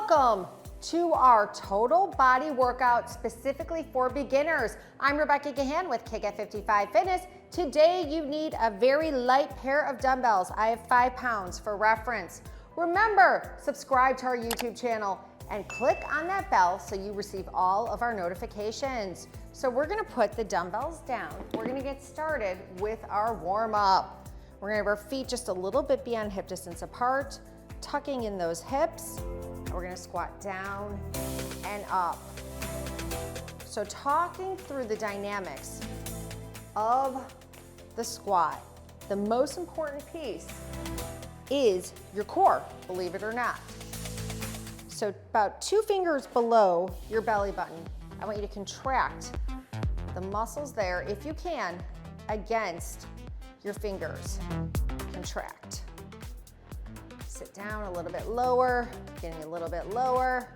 Welcome to our total body workout specifically for beginners. I'm Rebecca Gahan with Kick at 55 Fitness. Today you need a very light pair of dumbbells. I have 5 pounds for reference. Remember, subscribe to our YouTube channel and click on that bell so you receive all of our notifications. So we're gonna put the dumbbells down. We're gonna get started with our warm up. We're gonna have our feet just a little bit beyond hip distance apart, tucking in those hips. We're gonna squat down and up. So talking through the dynamics of the squat, the most important piece is your core, believe it or not. So about 2 fingers below your belly button, I want you to contract the muscles there, if you can, against your fingers. Contract. Sit down a little bit lower, getting a little bit lower.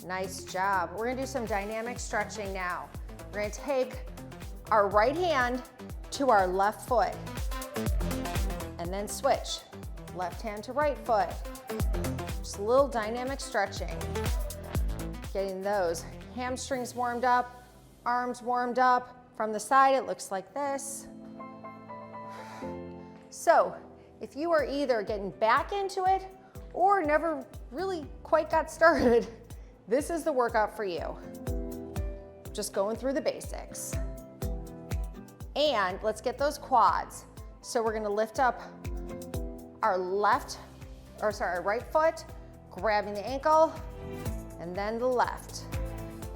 Nice job. We're gonna do some dynamic stretching now. We're gonna take our right hand to our left foot and then switch. Left hand to right foot. Just a little dynamic stretching. Getting those hamstrings warmed up, arms warmed up. From the side, it looks like this. So, if you are either getting back into it or never really quite got started, this is the workout for you. Just going through the basics. And let's get those quads. So we're gonna lift up our right foot, grabbing the ankle, and then the left,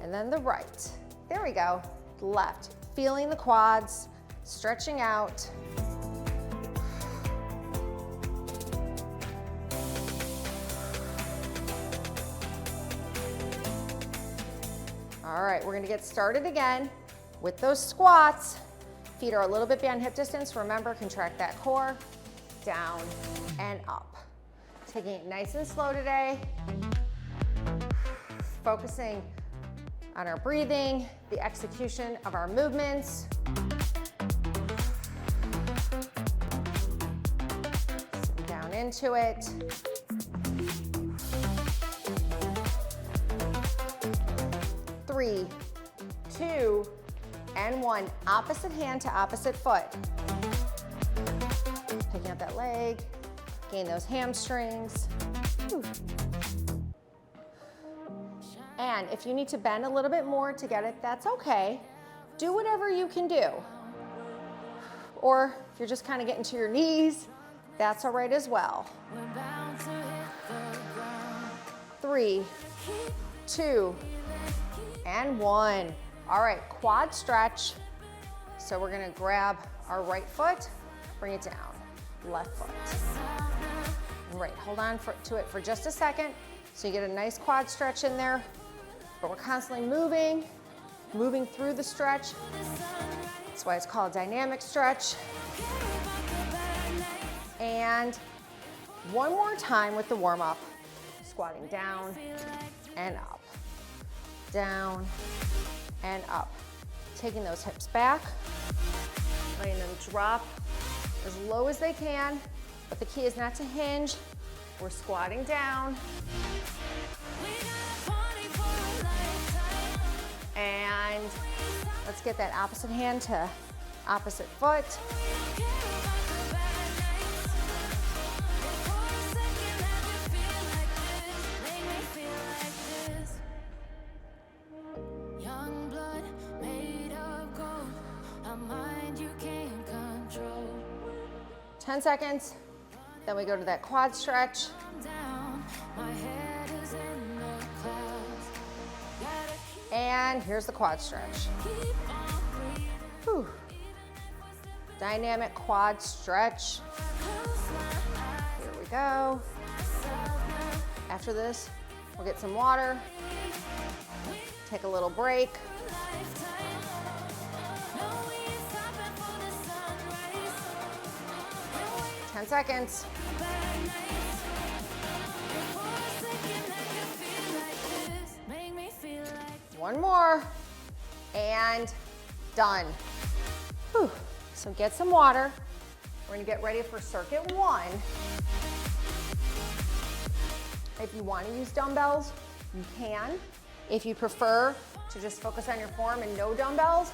and then the right. There we go, left. Feeling the quads, stretching out. All right, we're gonna get started again with those squats. Feet are a little bit beyond hip distance. Remember, contract that core, down and up. Taking it nice and slow today. Focusing on our breathing, the execution of our movements. Sitting down into it. Three, 2, and 1. Opposite hand to opposite foot. Picking up that leg, gain those hamstrings. And if you need to bend a little bit more to get it, that's okay. Do whatever you can do. Or if you're just kind of getting to your knees, that's all right as well. 3, 2, and 1. All right, quad stretch. So we're gonna grab our right foot, bring it down, left foot. Right, hold on to it for just a second so you get a nice quad stretch in there, but we're constantly moving through the stretch. That's why it's called dynamic stretch. And one more time with the warm up, squatting down and up, down and up. Taking those hips back, letting them drop as low as they can, but the key is not to hinge. We're squatting down. And let's get that opposite hand to opposite foot. Young blood made of gold, a mind you can't control. 10 seconds, then we go to that quad stretch. My head is in the clouds. And here's the quad stretch. Whew. Dynamic quad stretch. Here we go. After this, we'll get some water. Take a little break. 10 seconds. One more, and done. Whew. So get some water. We're gonna get ready for circuit 1. If you want to use dumbbells, you can. If you prefer to just focus on your form and no dumbbells,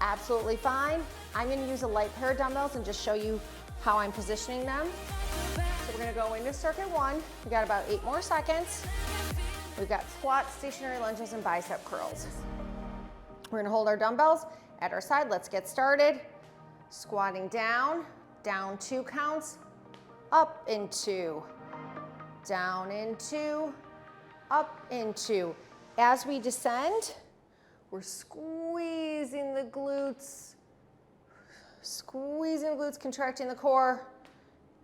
absolutely fine. I'm going to use a light pair of dumbbells and just show you how I'm positioning them. So we're going to go into circuit 1. We got about 8 more seconds. We've got squats, stationary lunges, and bicep curls. We're going to hold our dumbbells at our side. Let's get started. Squatting down 2 counts, up in 2, down in 2, up in 2. As we descend, we're squeezing the glutes, contracting the core,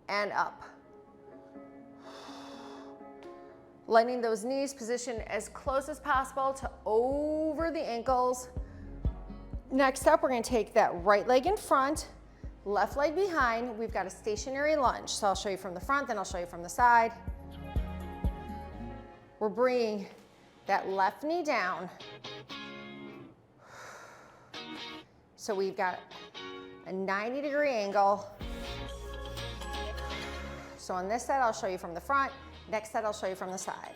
and up. Letting those knees position as close as possible to over the ankles. Next up, we're going to take that right leg in front, left leg behind. We've got a stationary lunge. So I'll show you from the front, then I'll show you from the side. We're bringing that left knee down. So we've got a 90-degree angle. So on this side, I'll show you from the front. Next set, I'll show you from the side.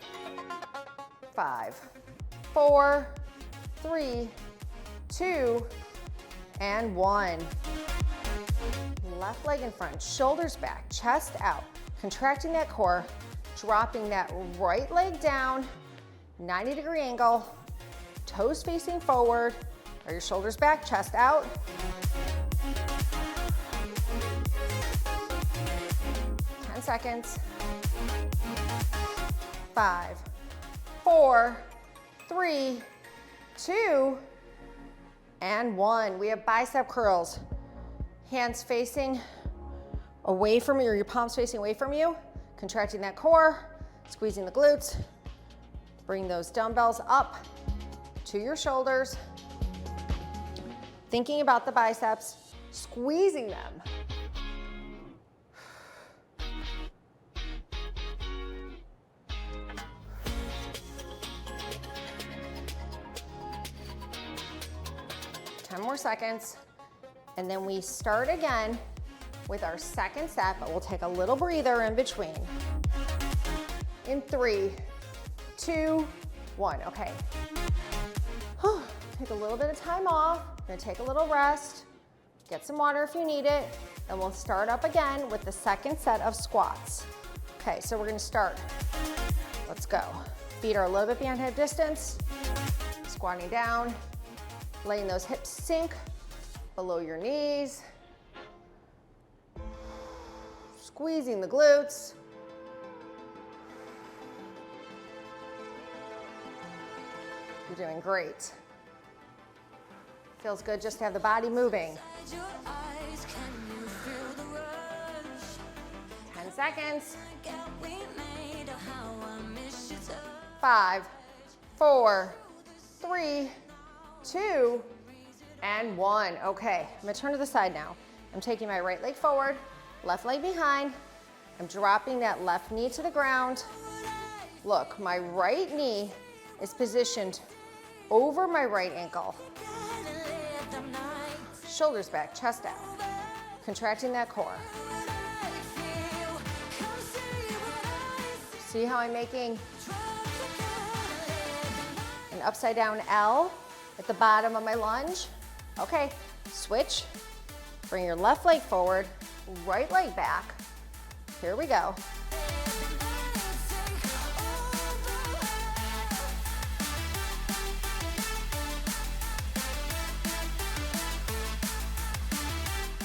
5, 4, 3, 2, and 1. Left leg in front, shoulders back, chest out, contracting that core, dropping that right leg down, 90-degree angle, toes facing forward, or your shoulders back, chest out. 10 seconds. 5, 4, 3, 2, and 1. We have bicep curls. Hands facing away from you, or your palms facing away from you. Contracting that core, squeezing the glutes. Bring those dumbbells up to your shoulders. Thinking about the biceps, squeezing them. More seconds, and then we start again with our second set, but we'll take a little breather in between. In 3, 2, 1. Okay. Take a little bit of time off. I'm gonna take a little rest, get some water if you need it, and we'll start up again with the second set of squats. Okay, so we're gonna start. Let's go. Feet are a little bit behind hip distance, squatting down. Letting those hips sink below your knees. Squeezing the glutes. You're doing great. Feels good just to have the body moving. 10 seconds. 5, 4, 3, 2, and 1. Okay, I'm gonna turn to the side now. I'm taking my right leg forward, left leg behind. I'm dropping that left knee to the ground. Look, my right knee is positioned over my right ankle. Shoulders back, chest out. Contracting that core. See how I'm making an upside down L at the bottom of my lunge? Okay, switch. Bring your left leg forward, right leg back. Here we go.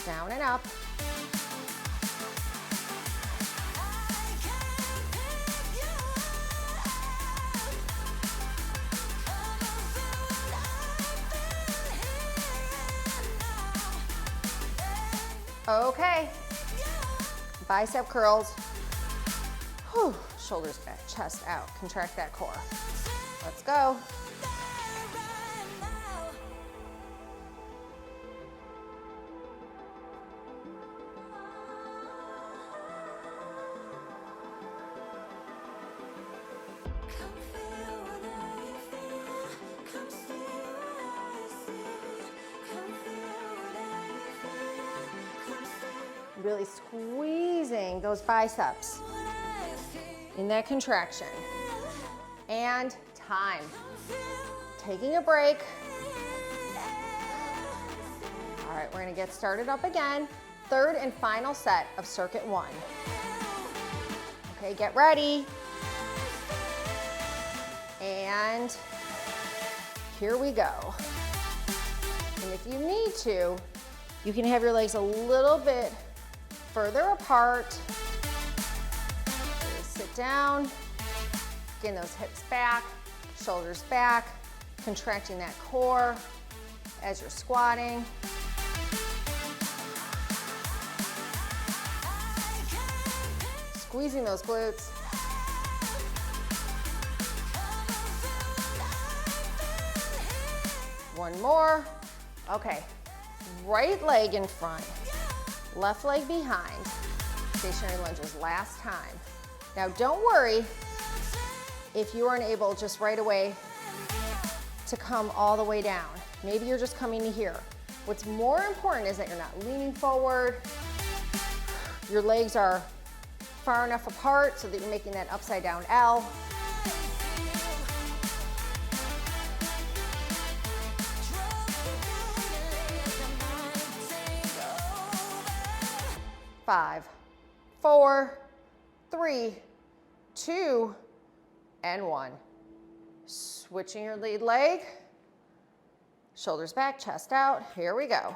Down and up. Okay, bicep curls. Whew. Shoulders back, chest out, contract that core. Let's go. Really squeezing those biceps. in that contraction. And time. Taking a break. All right, we're gonna get started up again. Third and final set of circuit 1. Okay, get ready. And here we go. And if you need to, you can have your legs a little bit further apart. Sit down, getting those hips back, shoulders back, contracting that core as you're squatting. Squeezing those glutes. One more. Okay, right leg in front, left leg behind. Stationary lunges last time. Now don't worry if you aren't able just right away to come all the way down. Maybe you're just coming to here. What's more important is that you're not leaning forward. Your legs are far enough apart so that you're making that upside down L. Five, 4, 3, 2, and 1. Switching your lead leg. Shoulders back, chest out. Here we go.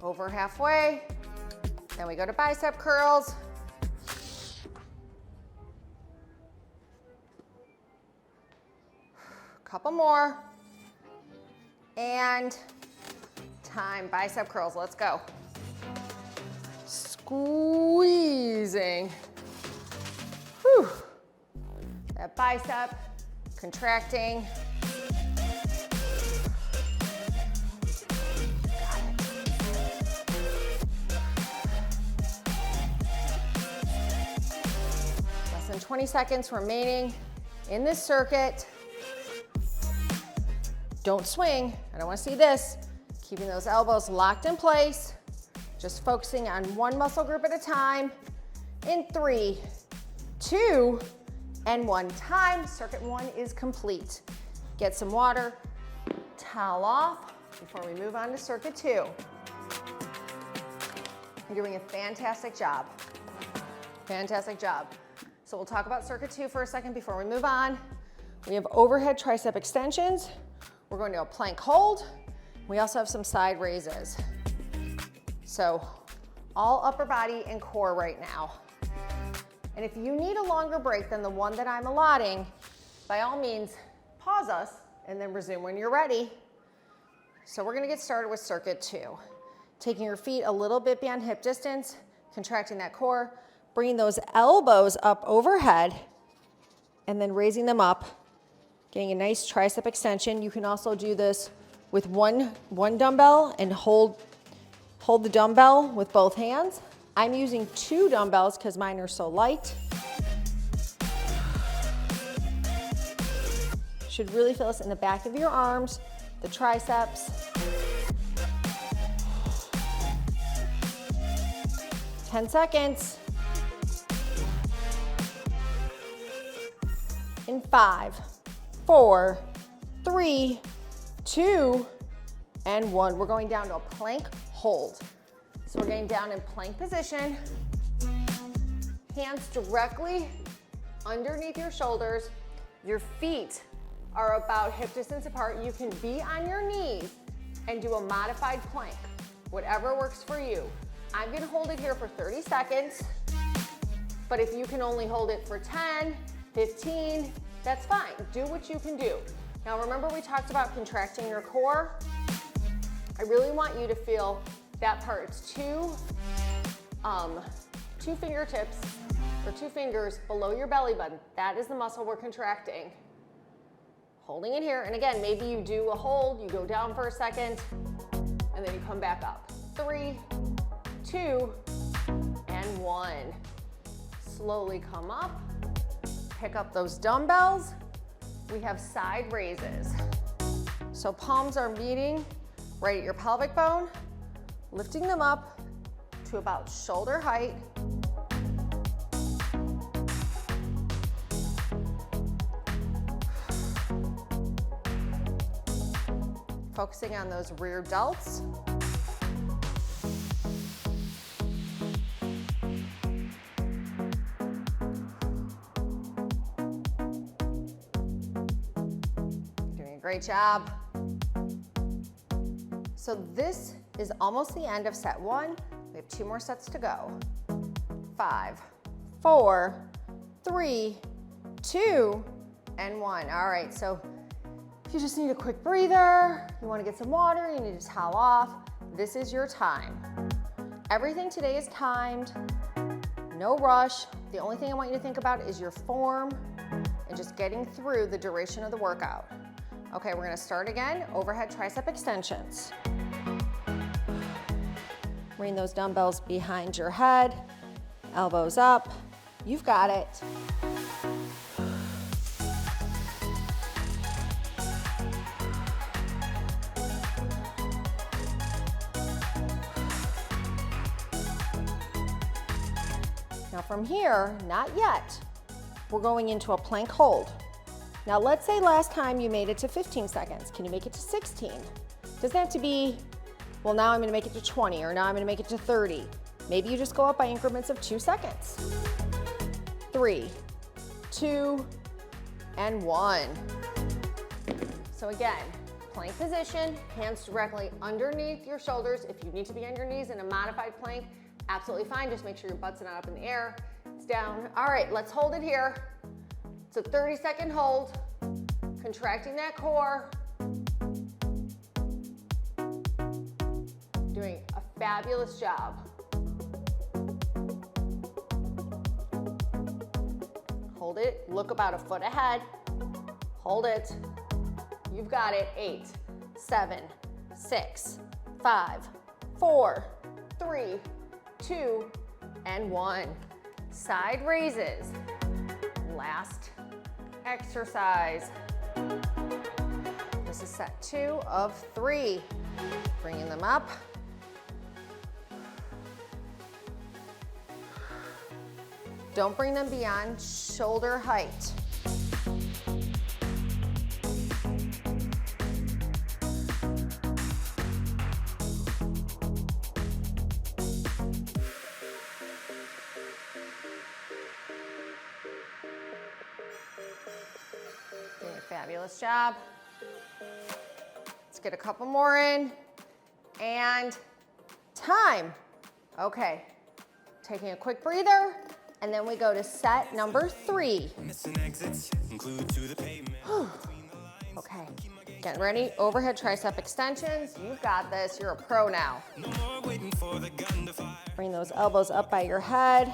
Over halfway, then we go to bicep curls. Couple more, and time, bicep curls, let's go. Squeezing, whew. That bicep, contracting. Less than 20 seconds remaining in this circuit. Don't swing, I don't wanna see this. Keeping those elbows locked in place. Just focusing on one muscle group at a time. In 3, 2, and 1. Time, circuit 1 is complete. Get some water, towel off before we move on to circuit 2. You're doing a fantastic job. Fantastic job. So we'll talk about circuit 2 for a second before we move on. We have overhead tricep extensions. We're going to a plank hold. We also have some side raises. So all upper body and core right now. And if you need a longer break than the one that I'm allotting, by all means, pause us and then resume when you're ready. So we're gonna get started with circuit 2. Taking your feet a little bit beyond hip distance, contracting that core, bringing those elbows up overhead, and then raising them up, getting a nice tricep extension. You can also do this with one dumbbell and hold the dumbbell with both hands. I'm using 2 dumbbells because mine are so light. Should really feel this in the back of your arms, the triceps. 10 seconds. In 5, 4, 3, 2, and 1. We're going down to a plank hold. So we're getting down in plank position. Hands directly underneath your shoulders. Your feet are about hip distance apart. You can be on your knees and do a modified plank, whatever works for you. I'm gonna hold it here for 30 seconds, but if you can only hold it for 10, 15, that's fine. Do what you can do. Now remember we talked about contracting your core? I really want you to feel that part. It's two fingertips or 2 fingers below your belly button. That is the muscle we're contracting. Holding it here, and again, maybe you do a hold, you go down for a second, and then you come back up. 3, 2, and 1. Slowly come up, pick up those dumbbells. We have side raises. So palms are meeting right at your pelvic bone, lifting them up to about shoulder height. Focusing on those rear delts. Doing a great job. So this is almost the end of set 1. We have 2 more sets to go. 5, 4, 3, 2, and 1. All right, so if you just need a quick breather, you want to get some water, you need to towel off, this is your time. Everything today is timed, no rush. The only thing I want you to think about is your form and just getting through the duration of the workout. Okay, we're gonna start again, overhead tricep extensions. Bring those dumbbells behind your head, elbows up, you've got it. Now from here, not yet, we're going into a plank hold. Now let's say last time you made it to 15 seconds. Can you make it to 16? Doesn't have to be, well now I'm gonna make it to 20 or now I'm gonna make it to 30. Maybe you just go up by increments of 2 seconds. 3, 2, and 1. So again, plank position, hands directly underneath your shoulders. If you need to be on your knees in a modified plank, absolutely fine. Just make sure your butt's not up in the air. It's down. All right, let's hold it here. It's a 30-second hold. Contracting that core. Doing a fabulous job. Hold it. Look about a foot ahead. Hold it. You've got it. 8, 7, 6, 5, 4, 3, 2, and 1. Side raises. Last exercise. This is set 2 of 3. Bringing them up. Don't bring them beyond shoulder height. Doing a fabulous job. Let's get a couple more in. And time. Okay, taking a quick breather, and then we go to set number 3. Okay, getting ready, overhead tricep extensions. You've got this, you're a pro now. Bring those elbows up by your head.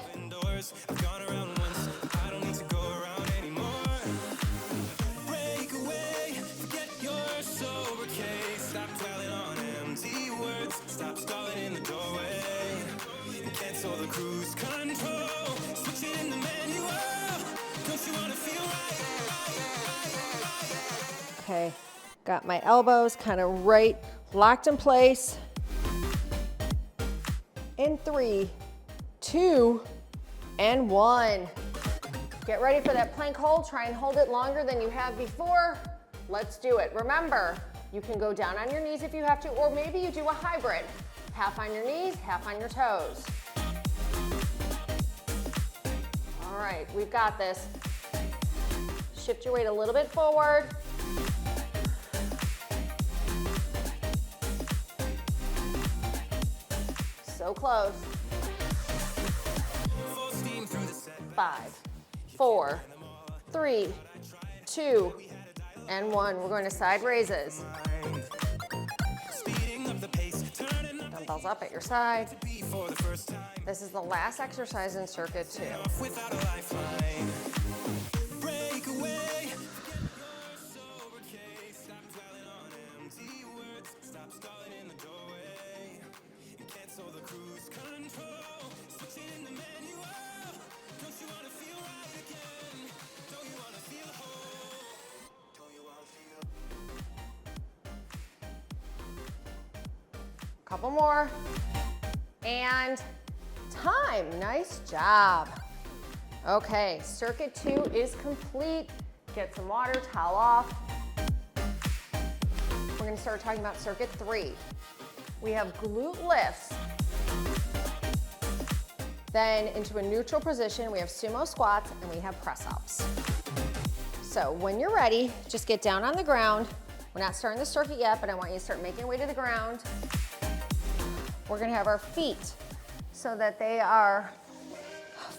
Okay, got my elbows kind of right, locked in place. In 3, 2, and 1. Get ready for that plank hold. Try and hold it longer than you have before. Let's do it. Remember, you can go down on your knees if you have to, or maybe you do a hybrid. Half on your knees, half on your toes. All right, we've got this. Shift your weight a little bit forward. So close. 5, 4, 3, 2, and 1. We're going to side raises. Dumbbells up at your side. This is the last exercise in circuit 2. Couple more. And time. Nice job. Okay, circuit 2 is complete. Get some water, towel off. We're gonna start talking about circuit 3. We have glute lifts. Then into a neutral position, we have sumo squats and we have press ups. So when you're ready, just get down on the ground. We're not starting the circuit yet, but I want you to start making your way to the ground. We're gonna have our feet so that they are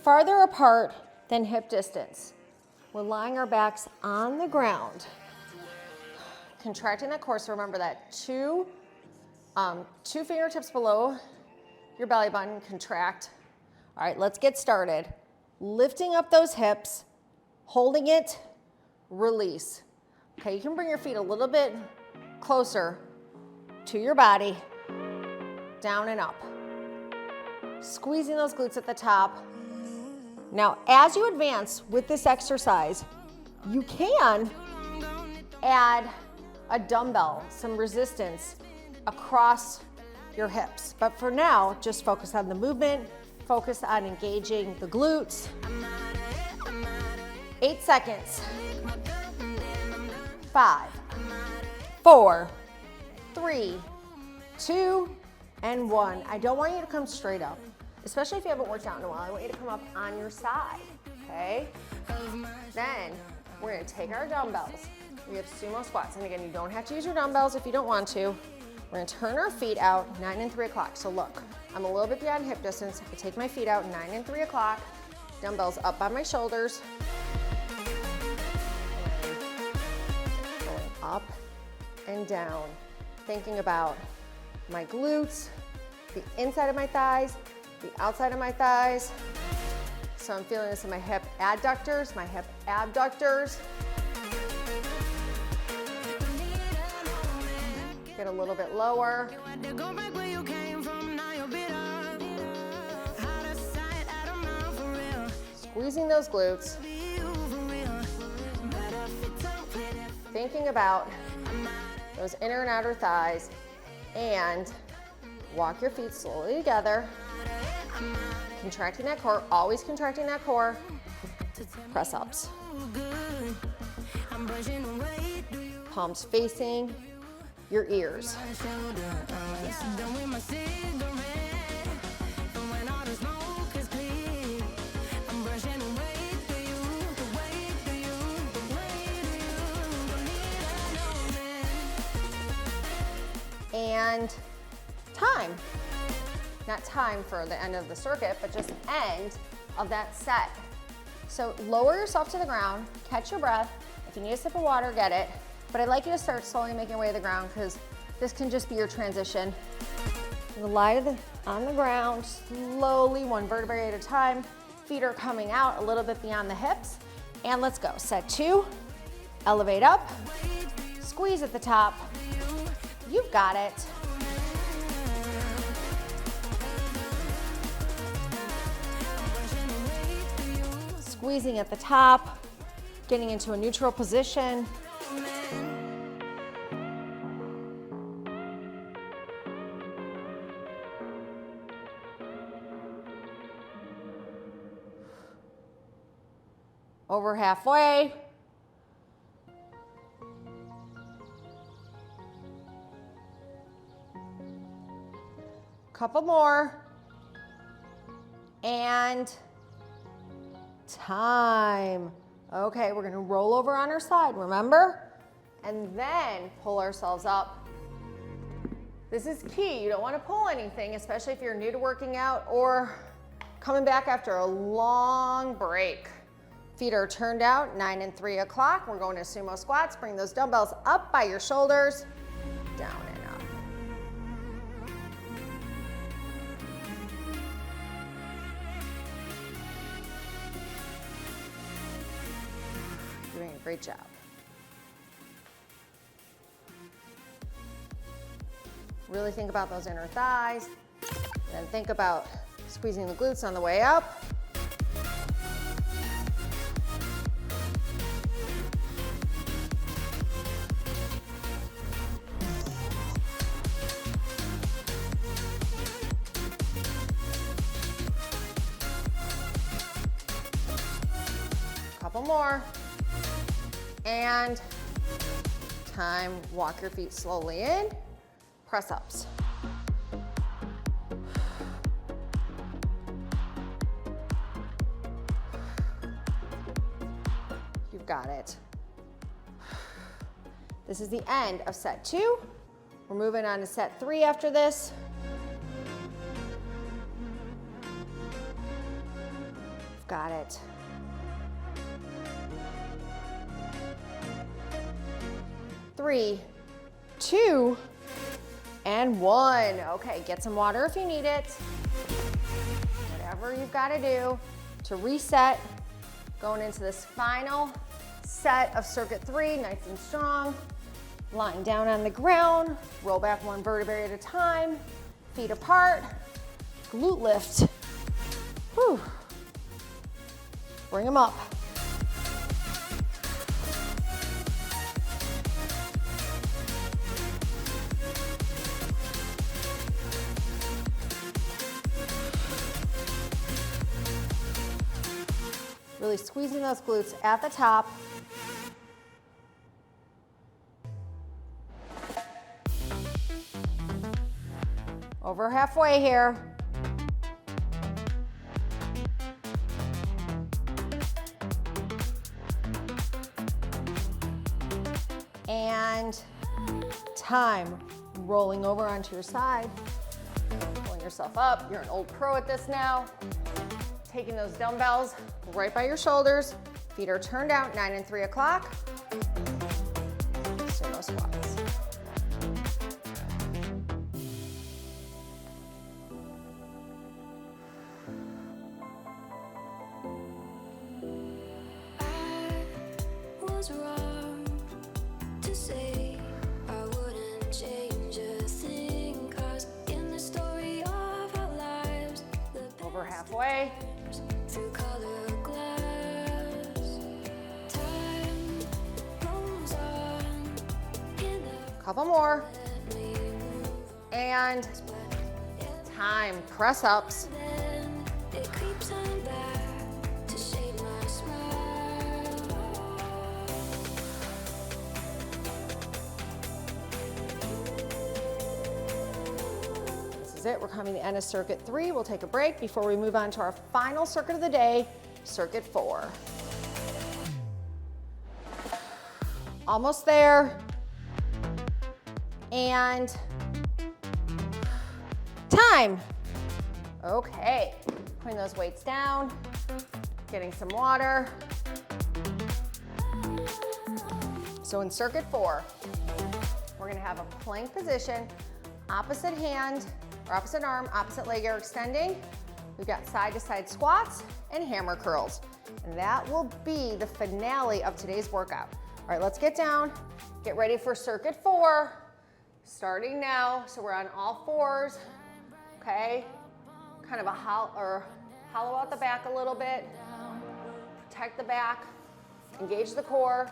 farther apart than hip distance. We're lying our backs on the ground. Contracting that core, so remember that two fingertips below your belly button, contract. All right, let's get started. Lifting up those hips, holding it, release. Okay, you can bring your feet a little bit closer to your body, down and up. Squeezing those glutes at the top. Now, as you advance with this exercise, you can add a dumbbell, some resistance across your hips. But for now, just focus on the movement, focus on engaging the glutes. 8 seconds. 5, 4, 3, 2, and 1. I don't want you to come straight up, especially if you haven't worked out in a while. I want you to come up on your side, okay? Then we're gonna take our dumbbells. We have sumo squats, and again, you don't have to use your dumbbells if you don't want to. We're gonna turn our feet out 9 and 3 o'clock. So look, I'm a little bit beyond hip distance. I take my feet out 9 and 3 o'clock, dumbbells up by my shoulders. Going up and down, thinking about my glutes, the inside of my thighs, the outside of my thighs. So I'm feeling this in my hip adductors, my hip abductors. Get a little bit lower. Squeezing those glutes. Thinking about those inner and outer thighs, and walk your feet slowly together. Contracting that core, always contracting that core. Press ups. Palms facing your ears. And time. Not time for the end of the circuit, but just end of that set. So lower yourself to the ground, catch your breath. If you need a sip of water, get it. But I'd like you to start slowly making your way to the ground, because this can just be your transition. Lie on the ground, slowly, one vertebrae at a time. Feet are coming out a little bit beyond the hips. And let's go. Set 2, elevate up, squeeze at the top. You've got it. Squeezing at the top, getting into a neutral position. Over halfway. Couple more. And time. Okay, we're gonna roll over on our side, remember? And then pull ourselves up. This is key. You don't wanna pull anything, especially if you're new to working out or coming back after a long break. Feet are turned out, 9 and 3 o'clock. We're going to sumo squats. Bring those dumbbells up by your shoulders, down and up. You're doing a great job. Really think about those inner thighs, and then think about squeezing the glutes on the way up. Couple more. And time. Walk your feet slowly in. Press ups. You've got it. This is the end of set 2. We're moving on to set 3 after this. You've got it. Three, 2, and 1. Okay, get some water if you need it. Whatever you've got to do to reset. Going into this final set of circuit 3, nice and strong. Lying down on the ground, roll back one vertebrae at a time, feet apart, glute lift. Whew. Bring them up. Really squeezing those glutes at the top. Over halfway here. And time. Rolling over onto your side. Pulling yourself up. You're an old pro at this now. Taking those dumbbells right by your shoulders. Feet are turned out, 9 and 3 o'clock. Sumo squats. I was wrong to say I wouldn't change a thing, 'cause in the story of our lives, Over halfway. through colored glass, time rolls on in a Couple more. And time. Press ups. then it creeps on back to shade my smile. This is it. We're coming to the end of circuit 3. We'll take a break before we move on to our final circuit of the day, circuit 4. Almost there. And time. Okay, putting those weights down, getting some water. So in circuit 4, we're gonna have a plank position, opposite hand, or opposite arm, opposite leg are extending. We've got side to side squats and hammer curls. And that will be the finale of today's workout. All right, let's get down, get ready for circuit 4. Starting now, so we're on all fours, okay? Kind of a hollow out the back a little bit. Protect the back, engage the core.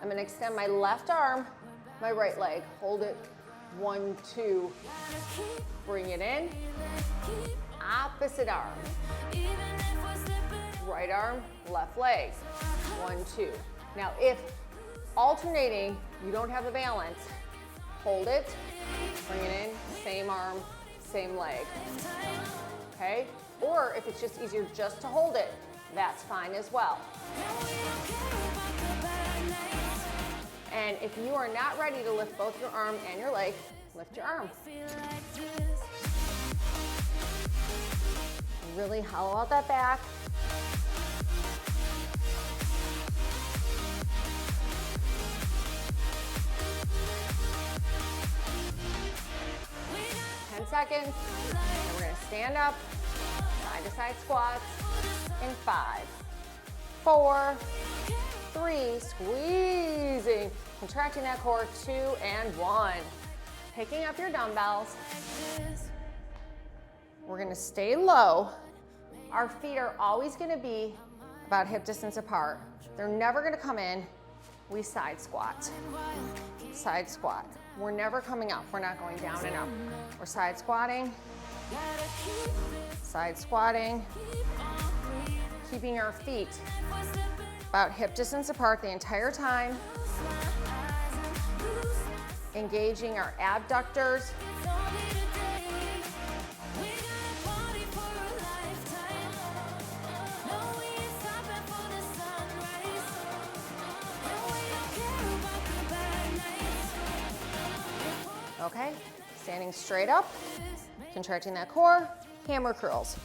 I'm gonna extend my left arm, my right leg. Hold it, 1, 2. Bring it in. Opposite arm. Right arm, left leg. 1, 2. Now if alternating, you don't have the balance, hold it, bring it in, same arm, same leg, okay? Or if it's just easier just to hold it, that's fine as well. And if you are not ready to lift both your arm and your leg, lift your arm. Really hollow out that back. Seconds, and we're gonna stand up, side to side squats in 5, 4, 3, squeezing, contracting that core, 2 and 1. Picking up your dumbbells. We're gonna stay low. Our feet are always gonna be about hip distance apart. They're never gonna come in. We side squat, side squat. We're never coming up. We're not going down and up. We're side squatting, keeping our feet About hip distance apart the entire time. Engaging our abductors. Okay, standing straight up, contracting that core, hammer curls.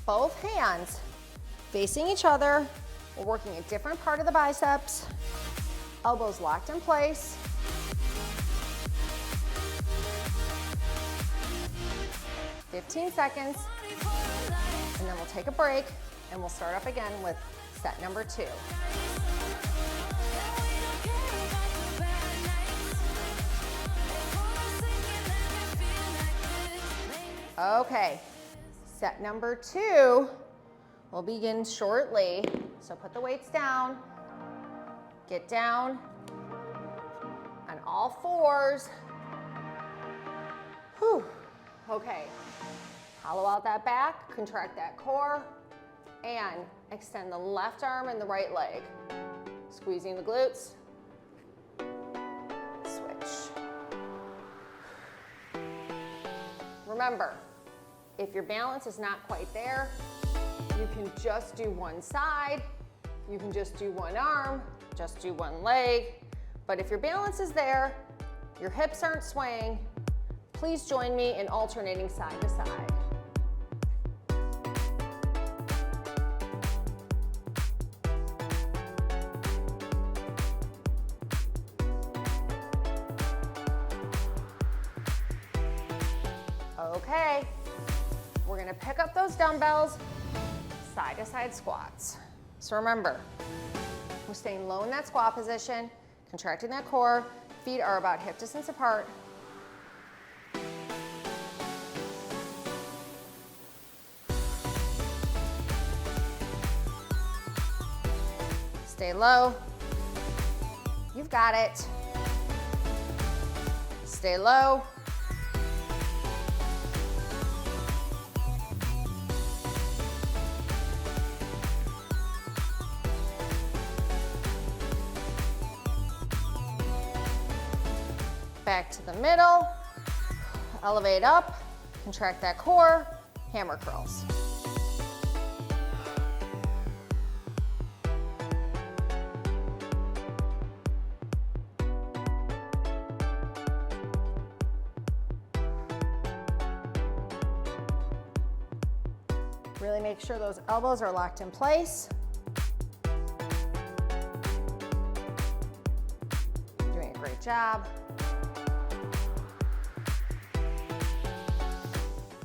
Both hands facing each other. We're working a different part of the biceps. Elbows locked in place. "15 seconds, and then we'll take a break, and we'll start up again with set number 2. Okay, set number 2 will begin shortly. So put the weights down, get down on all fours. Whew. Okay, hollow out that back, contract that core, and extend the left arm and the right leg. Squeezing the glutes. Switch. Remember, if your balance is not quite there, you can just do one side, you can just do one arm, just do one leg. But if your balance is there, your hips aren't swaying, please join me in alternating side to side. Okay, we're gonna pick up those dumbbells, side to side squats. So remember, we're staying low in that squat position, contracting that core, feet are about hip distance apart. Stay low. You've got it. Stay low. Back to the middle, elevate up, contract that core, hammer curls. Really make sure those elbows are locked in place. You're doing a great job.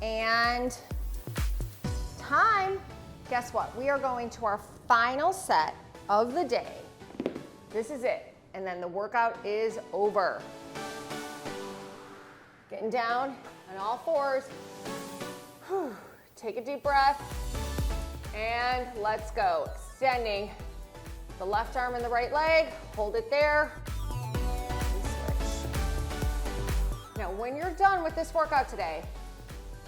And time, guess what? We are going to our final set of the day. This is it, and then the workout is over. Getting down on all fours. Whew. Take a deep breath, and let's go. Extending the left arm and the right leg, hold it there, and switch. Now, when you're done with this workout today,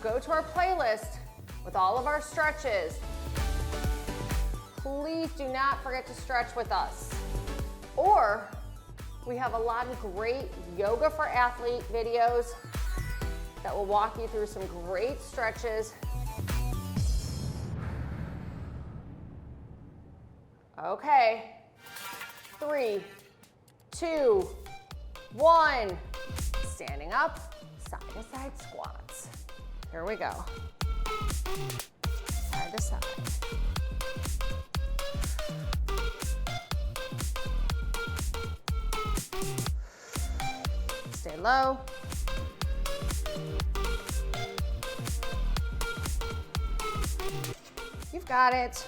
go to our playlist with all of our stretches. Please do not forget to stretch with us. Or we have a lot of great yoga for athlete videos that will walk you through some great stretches. Okay, 3, 2, 1. Standing up, side to side squats. Here we go. Side to side. Stay low. You've got it.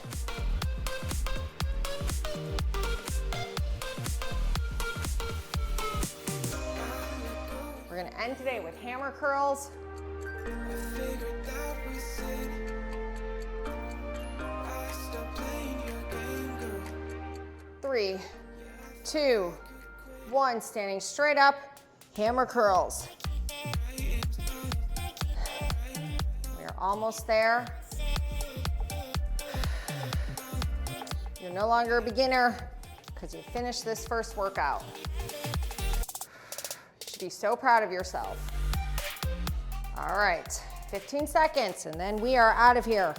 We're gonna end today with hammer curls. 3, 2, 1, standing straight up, hammer curls. We are almost there. You're no longer a beginner because you finished this first workout. You should be so proud of yourself. All right, 15 seconds, and then we are out of here.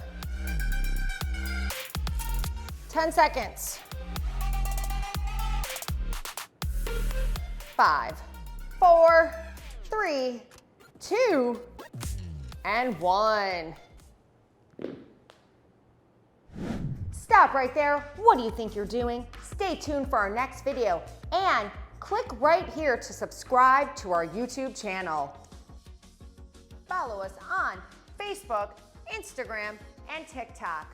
10 seconds. 5, 4, 3, 2, and 1. Stop right there. What do you think you're doing? Stay tuned for our next video and click right here to subscribe to our YouTube channel. Follow us on Facebook, Instagram, and TikTok.